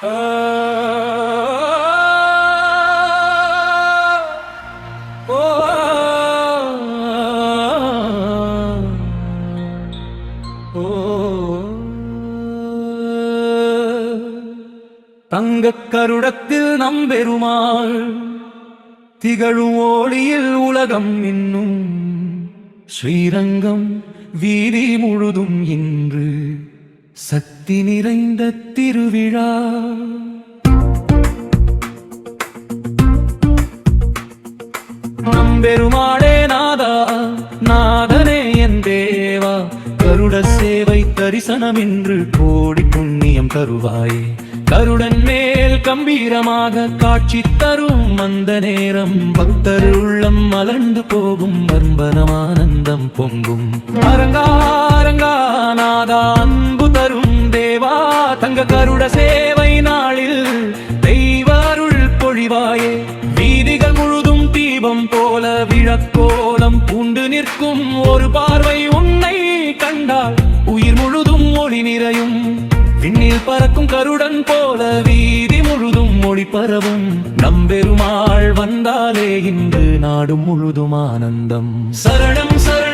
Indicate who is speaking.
Speaker 1: தங்கக் கருடத்தில் நம்பெருமாள் திகழும் ஒளியில் உலகம் இன்னும் ஸ்ரீரங்கம் வீதி முழுதும் இன்று சக்தி நிறைந்த திருவிழா. நம்பெருமாளே நாதா, நாதனே என் தேவா, கருட சேவை தரிசனம் என்று கோடி புண்ணியம் தருவாயே. கருடன் மேல் கம்பீரமாக காட்சி தரும் அந்த நேரம் பக்தர் உள்ளம் மலர்ந்து போகும், மர்மனமானந்தம் பொங்கும். அரங்காரங்கா நாதா, அன்பு தரும் தேவா, தங்க கருட சேவை நாளில் தெய்வ அருள் பொழிவாயே. வீதிகள் முழுதும் தீபம் போல விழக்கோலம் பூண்டு நிற்கும், ஒரு பார்வை உன்னை கண்டால் உயிர் முழுதும் ஒளி நிறையும். விண்ணில் பறக்கும் கருடன் போல வீதி முழுதும் மொழி பரவும். நம்பெருமாள் வந்தாலே இன்று நாடு முழுதும் ஆனந்தம். சரணம் சரணம்.